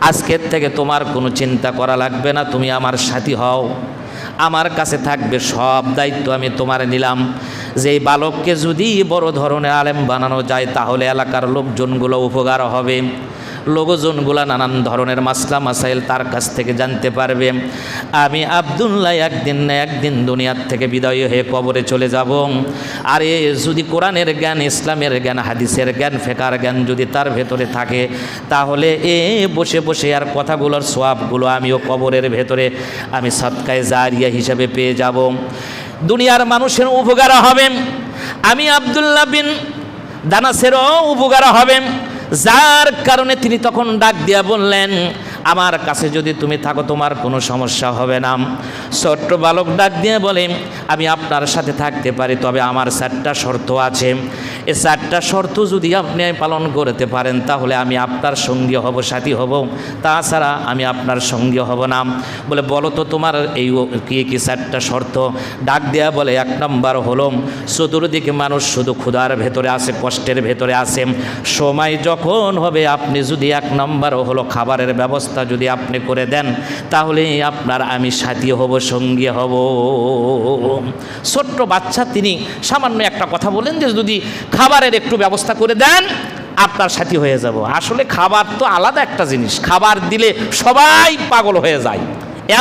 আজকের থেকে তোমার কোনো চিন্তা করা লাগবে না, তুমি আমার সাথী হও, আমার কাছে থাকবে সব দায়িত্ব আমি তোমার নিলাম। যে এই বালককে যদি বড় ধরনের আলেম বানানো যায় তাহলে এলাকার লোকজনগুলো উপকার হবে, লোকজনগুলা নানান ধরনের মাসলা মাসাইল তার কাছ থেকে জানতে পারবে। আমি আব্দুল্লাহ একদিন না একদিন দুনিয়ার থেকে বিদায় হয়ে কবরে চলে যাব। আর এ যদি কোরআনের জ্ঞান, ইসলামের জ্ঞান, হাদিসের জ্ঞান, ফেকার জ্ঞান যদি তার ভেতরে থাকে, তাহলে এ বসে বসে আর কথাগুলোর সওয়াবগুলো আমিও কবরের ভেতরে আমি সদকায়ে জারিয়া হিসাবে পেয়ে যাব, দুনিয়ার মানুষের উপকার হবে, আমি আব্দুল্লাহ বিন দানাসেরও উপকার হবে। যার কারণে তিনি তখন ডাক দিয়া বললেন, আমার কাছে যদি তুমি থাকো তোমার কোনো সমস্যা হবে না। ছোট্ট বালক ডাক দিয়ে বলে, আমি আপনার সাথে থাকতে পারি, তবে আমার 4টা শর্ত আছে, এই 4টা শর্ত যদি আপনি পালন করতে পারেন তাহলে আমি আপনার সঙ্গী হব, সাথী হব, তাছাড়া আমি আপনার সঙ্গী হব না। বলে বলো তো তোমার এই কি 4টা শর্ত? ডাক দেয়া বলে, 1 নম্বর হলো চতুর্দিকে মানুষ শুধু ক্ষুধার ভেতরে আছে, কষ্টের ভেতরে আছে, সময় যখন হবে আপনি যদি 1 নম্বর হলো খাবারের ব্যবস্থা যদি আপনি করে দেন তাহলে আপনার আমি সাথী হব, সঙ্গী হব। ছোট্ট বাচ্চা তিনি সামান্য একটা কথা বলেন যে যদি খাবারের একটু ব্যবস্থা করে দেন আপনার সাথী হয়ে যাব। আসলে খাবার তো আলাদা একটা জিনিস, খাবার দিলে সবাই পাগল হয়ে যায়,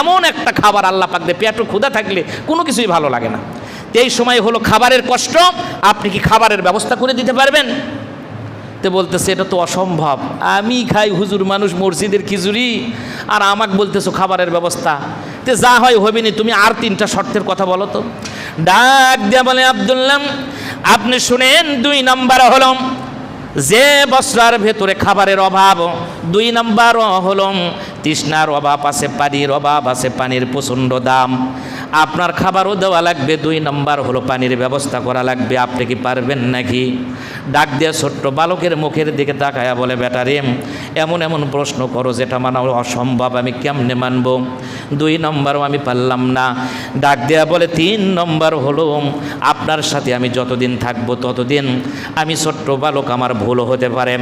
এমন একটা খাবার আল্লাহ পাক দিয়ে পেটে ক্ষুধা থাকলে কোনো কিছুই ভালো লাগে না। এই সময় হলো খাবারের কষ্ট, আপনি কি খাবারের ব্যবস্থা করে দিতে পারবেন? তে বলতেছে এটা তো অসম্ভব, আমি খাই হুজুর মানুষ মসজিদের খিচুড়ি, আর আমাকে বলতেছো খাবারের ব্যবস্থা। তে যা হয় হবে নি, তুমি আর 3টা শর্তের কথা বলো তো। ডাক দিয়া বলে, আব্দুল্লাহ আপনি শুনেন, 2 নাম্বার হলো যে বস্ত্রার ভেতরে খাবারের অভাব, 2 নাম্বার হলো তৃষ্ণার অভাব আছে, পানির অভাব আছে, পানির প্রচণ্ড দাম, আপনার খাবারও দেওয়া লাগবে, 2 নাম্বার হলো পানির ব্যবস্থা করা লাগবে। আপনি কি পারবেন নাকি? ডাক দিয়ে ছোট্ট বালকের মুখের দিকে তাকায়া বলে, বেটা রে, এমন এমন প্রশ্ন করো যেটা মানা অসম্ভব, আমি কেমনে মানব? 2 নম্বরও আমি পারলাম না। ডাক দেয়া বলে, 3 নম্বর হলো আপনার সাথে আমি যতদিন থাকবো ততদিন আমি ছোট্ট বালক, আমার ভুল হতে পারে,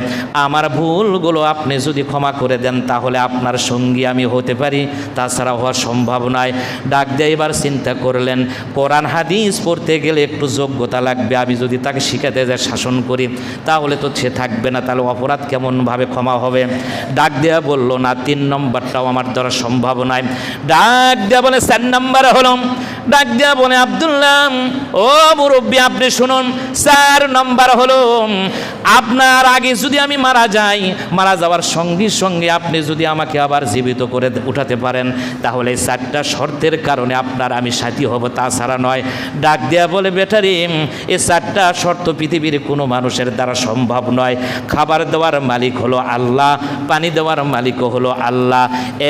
আমার ভুলগুলো আপনি যদি ক্ষমা করে দেন তাহলে আপনার সঙ্গী আমি হতে পারি, তাছাড়া হওয়ার সম্ভব নয়। ডাক দিয়ে এবার চিন্তা করলেন, কোরআন হাদিস পড়তে গেলে একটু যোগ্যতা লাগবে, আমি যদি তাকে শিখাতে যাই, শাসন করি, তাহলে তো সে থাকবে না, তাহলে অপরাধ কেমনভাবে ক্ষমা হবে? ডাক দেয়া বলল, না 3 নম্বরটাও আমার দ্বারা সম্ভব নয়। ডাক দেয়া বলে, 4 নম্বর হলো, ডাক দেয়া বলে, আব্দুল্লাহ ও মুরব্বী আপনি শুনুন, 4 নম্বর হলো আপনার আগে যদি আমি মারা যাই, মারা যাওয়ার সঙ্গে সঙ্গে আপনি যদি আমাকে আবার জীবিত করে উঠাতে পারেন, তাহলে 4টা শর্তের কারণে আপনার আমি সাথী হব, তাছাড়া নয়। ডাক দেয়া বলে, বেটারি এই 4টা শর্ত পৃথিবীর কোনো মানুষের দ্বারা সম্ভব নয়। খাবার দেওয়ার মালিক হলো আল্লাহ, পানি দেওয়ার মালিকও হলো আল্লাহ।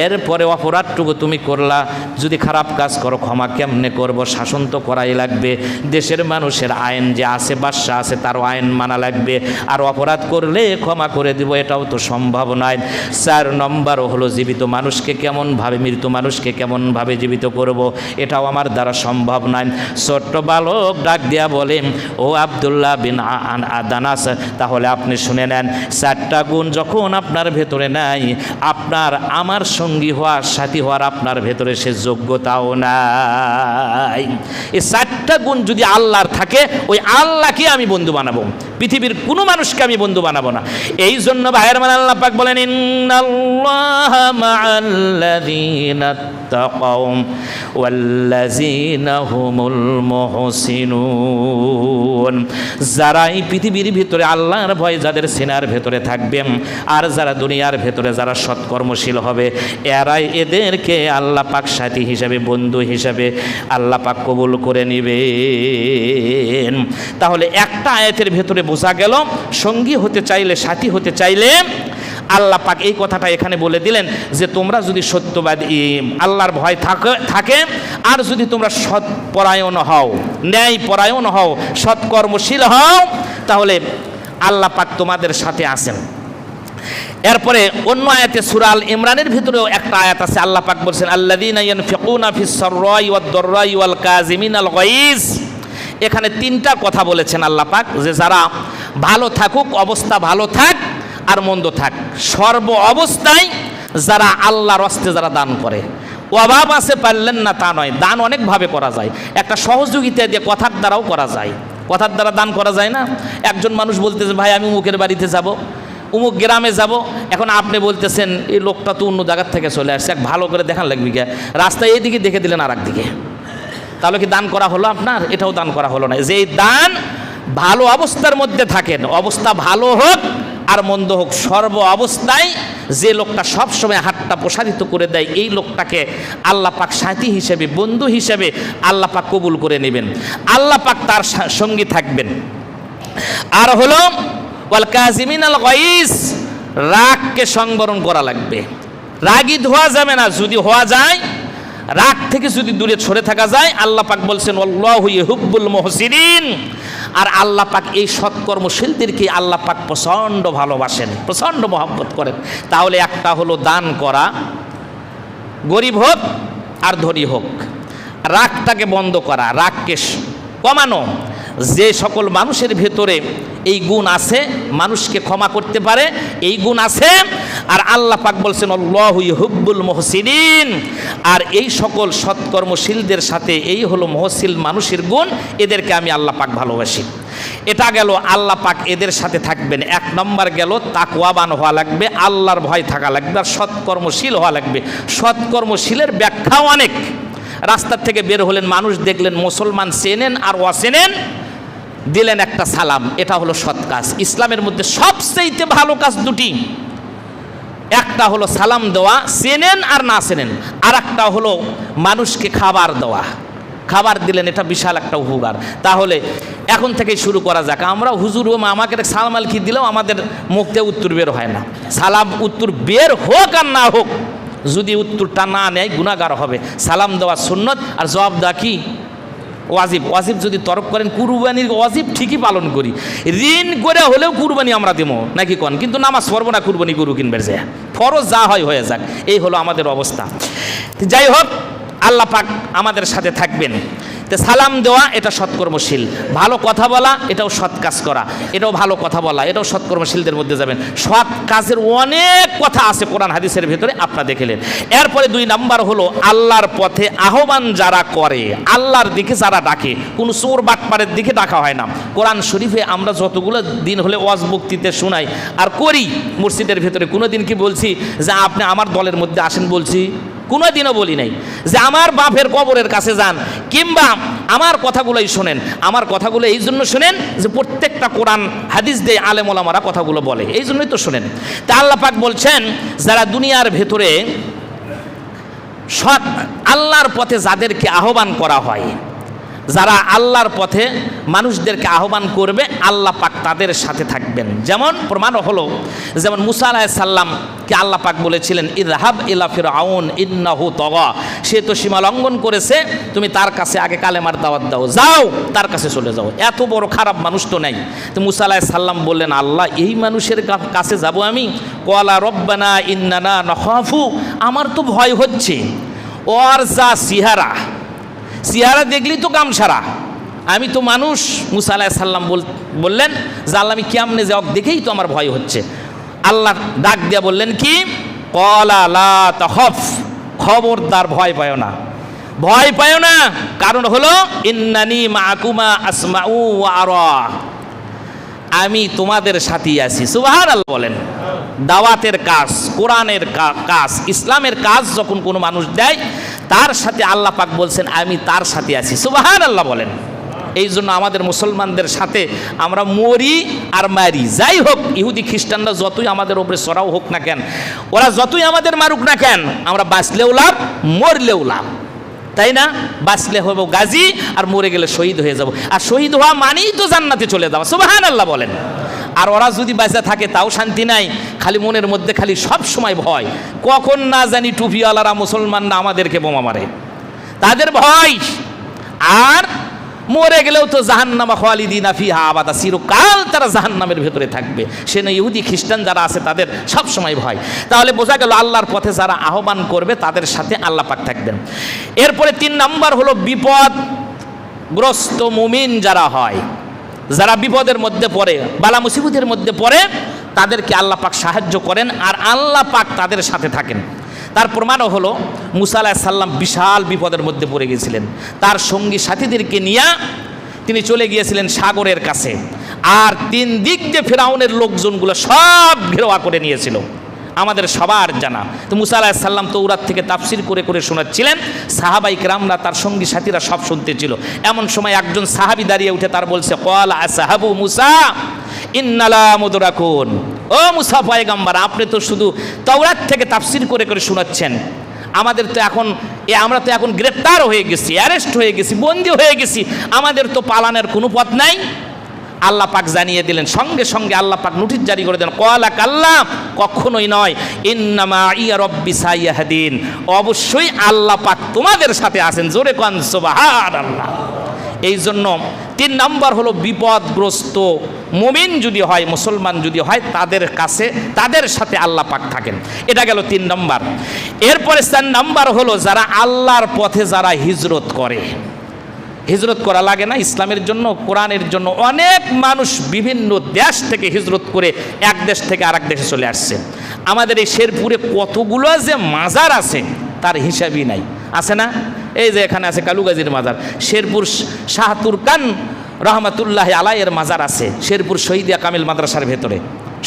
এরপরে অপরাধটুকু তুমি করলা, যদি খারাপ কাজ করো ক্ষমা কেমনে করব? শাসন তো করাই লাগবে, দেশের মানুষের আইন যে আছে, বাদশা আছে, তারও আইন মানা লাগবে, আর অপরাধ করলে ক্ষমা করে দিব, এটাও তো সম্ভব নয়। 4 নম্বর হলো জীবিত মানুষকে কেমনভাবে, মৃত মানুষকে কেমনভাবে জীবিত করব, এটাও আমার দ্বারা সম্ভব নয়। ছোট্ট বালক ডাক দেয়া বলে, ও আব্দুল্লাহ বিন আদানাস, তাহলে আপনি শুনে নেন, 4টা গুণ যখন আপনার ভেতরে নাই, আপনার আমার সঙ্গী হওয়ার, সাথী হওয়ার আপনার ভেতরে সে যোগ্যতাও নাই। এই 4টা গুণ যদি আল্লাহর থাকে, ওই আল্লাহকে আমি বন্ধু বানাবো, পৃথিবীর কোনো মানুষকে আমি বন্ধু বানাবো না। এই জন্য ভাইয়ের মানে আল্লাহ পাক বলেন, ইন্নাল্লাহা মা'আল্লাযীনা তাকাউ ওয়াল্লাযীনা হুমুল মুহসিনুন। যারা এই পৃথিবীর ভিতরে আল্লাহর ভয় যাদের সিনার ভেতরে থাকবে, আর যারা দুনিয়ার ভেতরে যারা সৎকর্মশীল হবে, এরাই এদেরকে আল্লাহ পাক সাথী হিসাবে, বন্ধু হিসাবে আল্লাহ পাক কবুল করে নেবেন। তাহলে একটা আয়াতের ভেতরে বোঝা গেল, সঙ্গী হতে চাইলে, সাথী হতে চাইলে আল্লাহ পাক এই কথাটা এখানে বলে দিলেন যে তোমরা যদি সত্যবাদী, আল্লাহর ভয় থাকে, আর যদি তোমরা সৎপরায়ণ হও, ন্যায় পরায়ণ হও, সৎকর্মশীল হও, তাহলে আল্লাহ পাক তোমাদের সাথে আছেন। এরপরে অন্য আয়াতে সূরা আল ইমরানের ভিতরেও একটা আয়াত আছে, আল্লাহ পাক বলছেন, আল্লাযীনা ইয়ানফিকুনা ফিস সাররাই ওয়াদ দাররাই ওয়াল কাযিমিনাল গায়জ। এখানে 3টা কথা বলেছেন আল্লাহ পাক, যে যারা ভালো থাকুক, অবস্থা ভালো থাক আর মন্দ থাক, সর্ব অবস্থায় যারা আল্লাহর রাস্তায় যারা দান করে, অভাব আছে পারলেন না তা নয়, দান অনেকভাবে করা যায়, একটা সহযোগিতা দিয়ে কথার দ্বারাও করা যায়, কথার দ্বারা দান করা যায় না? একজন মানুষ বলতেছে, ভাই আমি অমুকের বাড়িতে যাব, অমুক গ্রামে যাব, এখন আপনি বলতেছেন এই লোকটা তো অন্য জায়গার থেকে চলে আসছে, এক ভালো করে দেখান লাগবে, রাস্তায় এইদিকে দেখে দিলেন আর একদিকে, তাহলে কি দান করা হলো আপনার? এটাও দান করা হলো না। যে দান ভালো অবস্থার মধ্যে থাকেন, অবস্থা ভালো হোক আর মন্দ হোক, সর্ব অবস্থায় যে লোকটা সবসময় হাতটা প্রসারিত করে দেয়, এই লোকটাকে আল্লাহ পাক সাথী হিসেবে, বন্ধু হিসেবে আল্লাহ পাক কবুল করে নেবেন, আল্লাহ পাক তার সঙ্গী থাকবেন। আর হলো ওয়াল কাযিমিনাল গায়জ, রাগকে সংবরণ করা লাগবে, রাগী হওয়া যাবে না। যদি হওয়া যায়, রাগ থেকে যদি দূরে সরে থাকা যায়, আল্লাহ পাক বলছেন আল্লাহু ইউহিব্বুল মুহসিনিন, আর আল্লাহ পাক এই সৎকর্মশীলদেরকে আল্লাহ পাক প্রচণ্ড ভালোবাসেন, প্রচণ্ড মহব্বত করেন। তাহলে একটা হলো দান করা, গরিব হোক আর ধনী হোক, রাগটাকে বন্ধ করা, রাগকে কমানো। যে সকল মানুষের ভেতরে এই গুণ আছে, মানুষকে ক্ষমা করতে পারে, এই গুণ আছে, আর আল্লাহ পাক বলছেন আল্লাহু ইউহিব্বুল মুহসিনিন, আর এই সকল সৎকর্মশীলদের সাথে এই হলো মুহসিন মানুষের গুণ, এদেরকে আমি আল্লাহ পাক ভালোবাসি। এটা গেল আল্লাহ পাক এদের সাথে থাকবেন। এক নম্বর গেল তাকওয়াবান হওয়া লাগবে, আল্লাহর ভয় থাকা লাগবে, আর সৎকর্মশীল হওয়া লাগবে। সৎকর্মশীলের ব্যাখ্যাও অনেক। রাস্তার থেকে বের হলেন, মানুষ দেখলেন, মুসলমান চেনেন আর অচেনেন, দিলেন একটা সালাম, এটা হলো সৎ কাজ। ইসলামের মধ্যে সবচেয়ে ভালো কাজ দুটি, একটা হলো সালাম দেওয়া, চেনেন আর না চেনেন, আর একটা হলো মানুষকে খাবার দেওয়া। খাবার দিলেন, এটা বিশাল একটা উপকার। তাহলে এখন থেকেই শুরু করা যাক। আমরা হুজুর আমাকে সালাম আলকি দিলেও আমাদের মুখতে উত্তর বের হয় না। সালাম উত্তর বের হোক আর না হোক, যদি উত্তরটা না নেয় গুনাহগার হবে। সালাম দেওয়া সুন্নত, আর জবাব দেওয়া কি ওয়াজিব। ওয়াজিব যদি তরক করেন, কুরবানির ওয়াজিব ঠিকই পালন করি, ঋণ করে হলেও কুরবানি আমরা দেবো নাকি কন, কিন্তু নামাজ পড়বো না, কুরবানি গরু কিনবে যায়, ফরজ যা হয় হয়ে যাক। এই হলো আমাদের অবস্থা। যাই হোক, আল্লাহ পাক আমাদের সাথে থাকবেন। তো সালাম দেওয়া এটা সৎকর্মশীল, ভালো কথা বলা এটাও সৎ কাজ করা, এটাও ভালো কথা বলা, এটাও সৎকর্মশীলদের মধ্যে যাবেন। সৎ কাজের অনেক কথা আছে কোরআন হাদিসের ভেতরে, আপনারা দেখলেন। এরপরে 2 নাম্বার হলো আল্লাহর পথে আহ্বান যারা করে, আল্লাহর দিকে যারা ডাকে, কোনো চোর বাটপারের দিকে ডাকা হয় না। কোরআন শরীফে আমরা যতগুলো দিন হলে ওয়াজ বক্তৃতা শোনাই আর করি মসজিদের ভেতরে, কোনো দিন কি বলছি যে আপনি আমার দলের মধ্যে আসেন? বলছি? কোনো দিনও বলি নাই যে আমার বাপের কবরের কাছে যান, কিংবা আমার কথাগুলোই শোনেন। আমার কথাগুলো এই জন্য শোনেন যে প্রত্যেকটা কোরআন হাদিস দিয়ে আলেম ওলামারা কথাগুলো বলে, এই জন্যই তো শোনেন। তা আল্লাহ পাক বলছেন, যারা দুনিয়ার ভেতরে সৎ আল্লাহর পথে যাদেরকে আহ্বান করা হয়, যারা আল্লাহর পথে মানুষদেরকে আহ্বান করবে, আল্লাহ পাক তাদের সাথে থাকবেন। যেমন প্রমাণ হলো, যেমন মুসা আলাইহিস সালামকে আল্লাহ পাক বলেছিলেন, ইযহাব ইলা ফিরআউন ইন্নাহু তাগা, সে তো সীমা লঙ্ঘন করেছে, তুমি তার কাছে আগে কালেমার দাওয়াত দাও, যাও তার কাছে চলে যাও, এত বড় খারাপ মানুষ তো নাই। তো মুসা আলাইহিস সালাম বললেন, আল্লাহ এই মানুষের কাছে যাব আমি? ক্বালা রব্বানা ইন্নানা নাখাফু, আমার তো ভয় হচ্ছে, ওর যা চেহারা দেখলি তো গামছাড়া, আমি তো মানুষ। মুসা আলাইহিস সালাম বললেন যে আল্লাহ, আমি কেমনে যাও দেখেই তো আমার ভয় হচ্ছে। আল্লাহ ডাক দিয়া বললেন কি, ক্বালা লা তাখাফ, খবরদার ভয় পায় না, ভয় পায় না। কারণ হলো ইন্নানি মাআকুমা আসমাউ ওয়া আরা, আমি তোমাদের সাথেই আছি। সুবহানাল্লাহ বলেন। দাওয়াতের কাজ, কোরআনের কাজ, ইসলামের কাজ যখন কোনো মানুষ দেয়, তার সাথে আল্লাহ পাক বলছেন আমি তার সাথে আছি। সুবহানাল্লাহ বলেন। এই জন্য আমাদের মুসলমানদের সাথে আমরা মরি আর মারি, যাই হোক ইহুদি খ্রিস্টানরা যতই আমাদের উপরে চড়াও হোক না কেন, ওরা যতই আমাদের মারুক না কেন, আমরা বাঁচলেও লাভ, মরলেও লাভ, তাই না? বাঁচলে হবো গাজী, আর মরে গেলে শহীদ হয়ে যাব, আর শহীদ হওয়া মানেই তো জান্নাতে চলে যাওয়া। সুবহানাল্লাহ বলেন। আর ওরা যদি বেঁচে থাকে তাও শান্তি নাই, খালি মনের মধ্যে খালি সব সময় ভয়, কখন না জানি টুপিওয়ালারা মুসলমানরা আমাদেরকে বোমা মারে, তাদের ভয়। আর মরে গেলেও তো জাহান্নামা খালিদিনা ফিহা আবাদা, চিরকাল তারা জাহান্নামের ভেতরে থাকবে। সে না ইহুদি খ্রিস্টান যারা আছে তাদের সব সময় ভয়। তাহলে বোঝা গেল আল্লাহর পথে যারা আহ্বান করবে তাদের সাথে আল্লাহ পাক থাকবেন। এরপরে 3 নাম্বার হলো বিপদগ্রস্ত মুমিন যারা হয়, যারা বিপদের মধ্যে পড়ে, বালা মুসিবতের মধ্যে পড়ে, তাদেরকে আল্লাহ পাক সাহায্য করেন আর আল্লাহ পাক তাদের সাথে থাকেন। তার প্রমাণও হলো মুসা আলাইহিস সালাম বিশাল বিপদের মধ্যে পড়ে গিয়েছিলেন, তার সঙ্গী সাথীদেরকে নিয়ে তিনি চলে গিয়েছিলেন সাগরের কাছে, আর 3 দিক দিয়ে ফিরআউনের লোকজনগুলো সব ঘেরাও করে নিয়েছিল, আমাদের সবার জানা। তো মুসা আলাইহিস সালাম তৌরাত থেকে তাফসীর করে করে শোনাচ্ছিলেন, সাহাবাই কেরামরা তার সঙ্গী সাথীরা সব শুনতেছিল। এমন সময় একজন সাহাবী দাঁড়িয়ে উঠে তার বলছে, ক্বালা আসহাবু মুসা ইন্নালা মুদরাকুন, ও মুসা পয়গম্বর, আপনি তো শুধু তৌরাত থেকে তাফসীর করে করে শোনাচ্ছেন, আমাদের তো এখন আমরা তো এখন গ্রেপ্তার হয়ে গেছি, অ্যারেস্ট হয়ে গেছি, বন্দী হয়ে গেছি, আমাদের তো পালানোর কোনো পথ নাই। আল্লাহ পাক জানিয়ে দিলেন, সঙ্গে সঙ্গে আল্লাহ পাক নোটিশ জারি করে দেন, ক্বালা কাল্লা, কখনোই নয়, ইন্নামা ইয়া রব্বি সাইয়াহদিন, অবশ্যই আল্লাহ পাক তোমাদের সাথে আছেন। জোরে কোন সুবহানাল্লাহ। এই জন্য 3 নম্বর হলো বিপদগ্রস্ত মুমিন যদি হয়, মুসলমান যদি হয়, তাদের কাছে তাদের সাথে আল্লাহ পাক থাকেন। এটা গেল 3 নম্বর। এরপরে 4 নম্বর হলো যারা আল্লাহর পথে যারা হিজরত করে। হিজরত করা লাগে না ইসলামের জন্য, কোরআনের জন্য? অনেক মানুষ বিভিন্ন দেশ থেকে হিজরত করে এক দেশ থেকে আরেক দেশে চলে আসছে। আমাদের এই শেরপুরে কতগুলো যে মাজার আছে তার হিসাবই নাই, আছে না? এই যে এখানে আছে কালুগাজীর মাজার, শেরপুর শাহ তুরকান রহমাতুল্লাহ আলাইয়ের মাজার আছে শেরপুর শহীদিয়া কামিল মাদ্রাসার ভেতরে,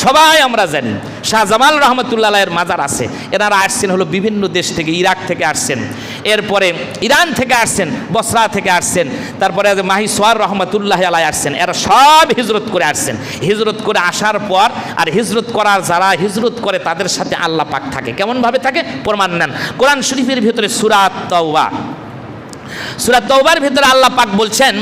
সবাই আমরা জানি। শাহজামাল রহমতুল্লাহ আলাইয়ের মাজার আছে। এনারা আসছেন হলো বিভিন্ন দেশ থেকে, ইরাক থেকে আসছেন, এরপরে ইরান থেকে আসছেন, বসরা থেকে আসছেন, তারপরে মাহি সোয়ার রহমতুল্লাহ আলাই আসছেন। এরা সব হিজরত করে আসছেন। হিজরত করে আসার পর আর হিজরত করার যারা হিজরত করে তাদের সাথে আল্লাহ পাক থাকে। কেমনভাবে থাকে প্রমাণ নেন। কোরআন শরীফের ভিতরে সূরা তাওবা, সূরা তাওবার ভিতরে আল্লাহ পাক বলছেন,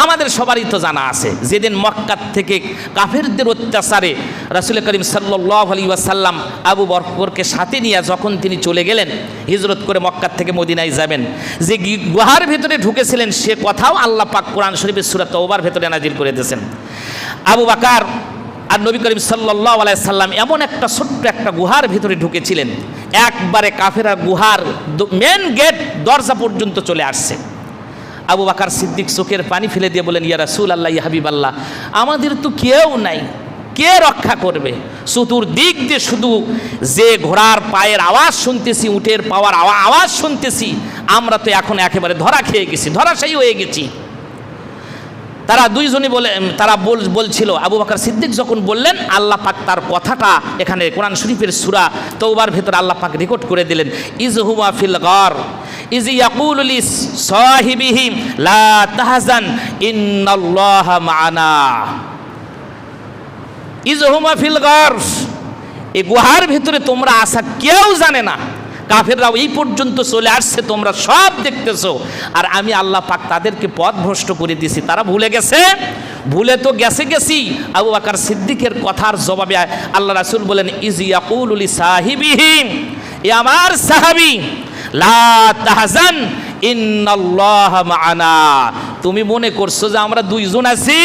আমাদের সবারই তো জানা আছে, যেদিন মক্কা থেকে কাফেরদের অত্যাচারে রাসূল করিম সাল্লাল্লাহু আলাইহি ওয়াসাল্লাম আবু বকরকে সাথে নিয়ে যখন তিনি চলে গেলেন হিজরত করে মক্কা থেকে মদিনায় যাবেন, যে গুহার ভিতরে ঢুকেছিলেন সে কথাও আল্লাহ পাক কোরআন শরীফের সূরা তাওবার ভিতরে নাজিল করে দিয়েছেন। আবু বকর আর নবী করিম সাল্লাল্লাহু আলাইহি সাল্লাম এমন একটা ছোট্ট একটা গুহার ভিতরে ঢুকেছিলেন, একবারে কাফেররা গুহার মেন গেট দরজা পর্যন্ত চলে আসছে। আবু বকর সিদ্দিক চোখের পানি ফেলে দিয়ে বলেন, ইয়া রাসূলুল্লাহ, ইয়া হাবিবাল্লাহ, আমাদের তো কেউ নাই, কে রক্ষা করবে? চতুর্দিক দিয়ে শুধু যে ঘোড়ার পায়ের আওয়াজ শুনতেছি, উটের পাওয়ার আওয়াজ শুনতেছি, আমরা তো এখন একেবারে ধরা খেয়ে গেছি, ধরাশায়ী হয়ে গেছি। তারা দুইজনই বলছিল। আবু বকর সিদ্দিক যখন বললেন, আল্লাহ পাক তার কথাটা এখানে কোরআন শরীফের সূরা তাওবার ভেতরে আল্লাহ পাক রেকর্ড করে দিলেন, ইজ হুয়া ফিল গার ইজ ইয়াকুলু লি সাহিবিহি লা তাহজান ইন্নাল্লাহা মা'ানা। ইজ হুয়া ফিল গার, এই গুহার ভিতরে তোমরা আসা কেউ জানে না, কাফেররাও এই পর্যন্ত চলে আসছে, তোমরা সব দেখতেছো, আর আমি আল্লাহ পাক তাদেরকে পথভ্রষ্ট করে দিয়েছি। তারা ভুলে গেছে, ভুলে তো গেছি। আবু বকর সিদ্দিকের কথার জবাবে আল্লাহ রাসূল বলেন, ইজ ইয়াকুলু লি সাহিবিহি, এ আমার সাহাবী, লা তাহজান ইন্নাল্লাহা মা'ানা, তুমি মনে করছো যে আমরা দুইজন আছি,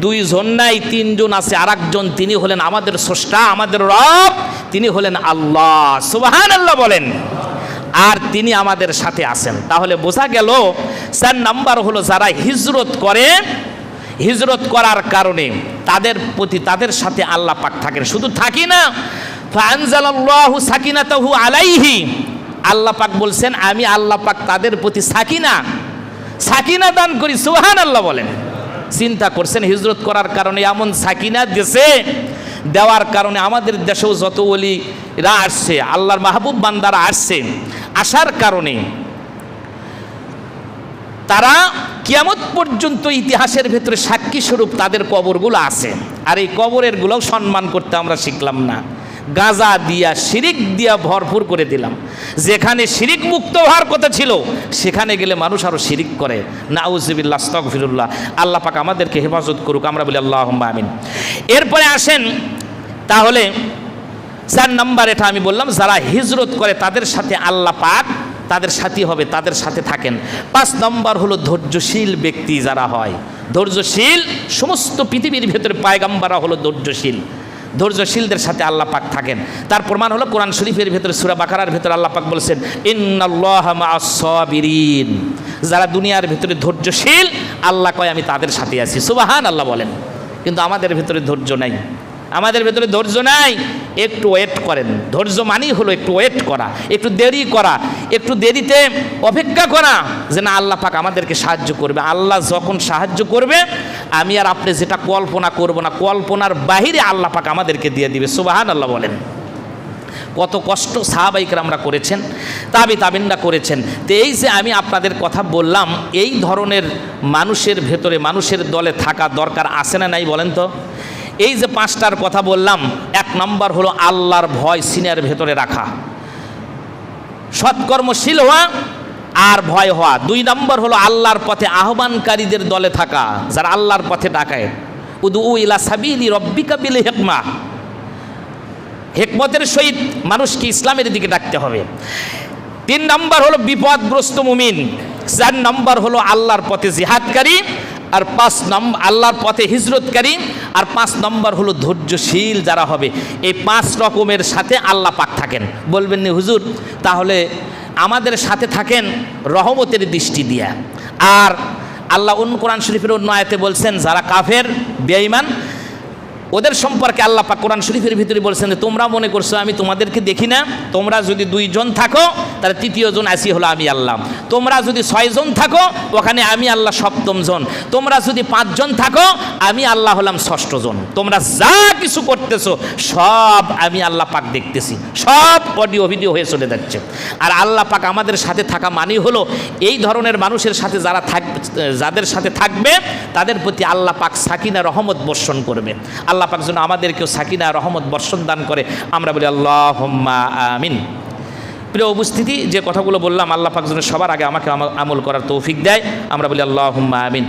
দুইজন নাই, তিনজন আছে। আরেকজন তিনি হলেন আমাদের স্রষ্টা, আমাদের রব, তিনি হলেন আল্লাহ, সুবহানাল্লাহ বলেন, আর তিনি আমাদের সাথে আছেন। তাহলে বোঝা গেল 4 নাম্বার হলো যারা হিজরত করে, হিজরত করার কারণে তাদের প্রতি তাদের সাথে আল্লাহ পাক থাকেন। শুধু থাকি না, ফাআনজালাল্লাহু সাকিনাতাহু আলাইহি, আল্লাহ পাক বলছেন আমি আল্লাহ পাক তাদের প্রতি সাকিনা দান করি, সুবহানাল্লাহ বলেন। চিন্তা করছেন হিজরত করার কারণে এমন সাকিনা দিয়েছে, দেওয়ার কারণে আমাদের দেশেও যত ওলিরা আসছে, আল্লাহর মাহবুব বান্দারা আসছে, আসার কারণে তারা কিয়ামত পর্যন্ত ইতিহাসের ভেতরে সাক্ষী স্বরূপ তাদের কবরগুলো আছে। আর এই কবরেরগুলোও সম্মান করতে আমরা শিখলাম না, গাঁজা দিয়া শিরিক দিয়া ভরপুর করে দিলাম। যেখানে শিরিক মুক্ত হওয়ার কথা ছিল সেখানে গেলে মানুষ আরও শিরিক করে। নাউজুবিল্লাহ, আস্তাগফিরুল্লাহ। আল্লাহ পাক আমাদেরকে হেফাজত করুক, আমরা বলি আল্লাহুম্মা আমিন। এরপরে আসেন, তাহলে 4 নাম্বার এটা আমি বললাম, যারা হিজরত করে তাদের সাথে আল্লাহ পাক তাদের সাথী হবে, তাদের সাথে থাকেন। 5 নম্বর হলো ধৈর্যশীল ব্যক্তি যারা হয়, ধৈর্যশীল, সমস্ত পৃথিবীর ভেতরে পয়গম্বররা হলো ধৈর্যশীল, ধৈর্যশীলদের সাথে আল্লাহ পাক থাকেন। তার প্রমাণ হলো কোরআন শরীফের ভেতরে সূরা বাকারার ভেতরে আল্লাহ পাক বলেছেন, ইন্নাল্লাহা মা'আস সাবিরিন, যারা দুনিয়ার ভেতরে ধৈর্যশীল আল্লাহ কয় আমি তাদের সাথে আছি, সুবহানাল্লাহ বলেন। কিন্তু আমাদের ভেতরে ধৈর্য নাই, আমাদের ভেতরে ধৈর্য নাই। একটু ওয়েট করেন, ধৈর্য মানেই হলো একটু ওয়েট করা, একটু দেরি করা, একটু দেরিতে অপেক্ষা করা যে না আল্লাহ পাক আমাদেরকে সাহায্য করবে। আল্লাহ যখন সাহায্য করবে আমি আর আপনি যেটা কল্পনা করব না, কল্পনার বাহিরে আল্লাহ পাক আমাদেরকে দিয়ে দিবে, সুবহানাল্লাহ বলেন। কত কষ্ট সাহাবায়ে কেরামরা করেছেন, তাবিনরা করেছেন। তো এই যে আমি আপনাদের কথা বললাম, এই ধরনের মানুষের ভেতরে, মানুষের দলে থাকা দরকার আছে না নাই বলেন তো? এই যে 5টার কথা বললাম, 1 নম্বর হলো আল্লাহর ভয় সিনার ভেতরে রাখা, সৎকর্মশীল হওয়া আর ভয় হওয়া। 2 নম্বর হলো আল্লাহর পথে আহ্বানকারীদের দলে থাকা, যারা আল্লাহর পথে ডাকায়, উদউ ইলা সাবিলি রব্বিকা বিল হিকমা, হিকমতের সহিত মানুষকে ইসলামের দিকে ডাকতে হবে। 3 নম্বর হলো বিপদগ্রস্ত মুমিন। 4 নম্বর হলো আল্লাহর পথে জিহাদকারী, আর 5 নম্বর আল্লাহর পথে হিজরতকারী, আর 5 নম্বর হলো ধৈর্যশীল যারা হবে। এই 5 রকমের সাথে আল্লাহ পাক থাকেন। বলবেন না হুজুর, তাহলে আমাদের সাথে থাকেন রহমতের দৃষ্টি দিয়া, আর আল্লাহ কোরআন শরীফের অন্য আয়াতে বলছেন যারা কাফের বেঈমান ওদের সম্পর্কে আল্লাহ পাক কোরআন শরীফের ভিতরে বলছেন যে তোমরা মনে করছো আমি তোমাদেরকে দেখি না, তোমরা যদি 2 জন থাকো তাহলে 3য় জন আসি হলো আমি আল্লাহ, তোমরা যদি 6 জন থাকো ওখানে আমি আল্লাহ 7ম জন, তোমরা যদি 5 জন থাকো আমি আল্লাহ হলাম 6ষ্ঠ জন। তোমরা যা কিছু করতেছো সব আমি আল্লাহ পাক দেখতেছি, সব অডিও ভিডিও হয়ে চলে যাচ্ছে। আর আল্লাহ পাক আমাদের সাথে থাকা মানেই হলো এই ধরনের মানুষের সাথে যারা থাকবে, যাদের সাথে থাকবে তাদের প্রতি আল্লাহ পাক সাকিনা রহমত বর্ষণ করবে। আল্লাহ পাক যেন আমাদেরকেও সাকিনা রহমত বর্ষণ দান করে, আমরা বলি আল্লাহুম্মা আমিন। প্রিয় উপস্থিতি, যে কথাগুলো বললাম আল্লাহ পাক যেন সবার আগে আমাকে আমল করার তৌফিক দেয়, আমরা বলি আল্লাহুম্মা আমিন।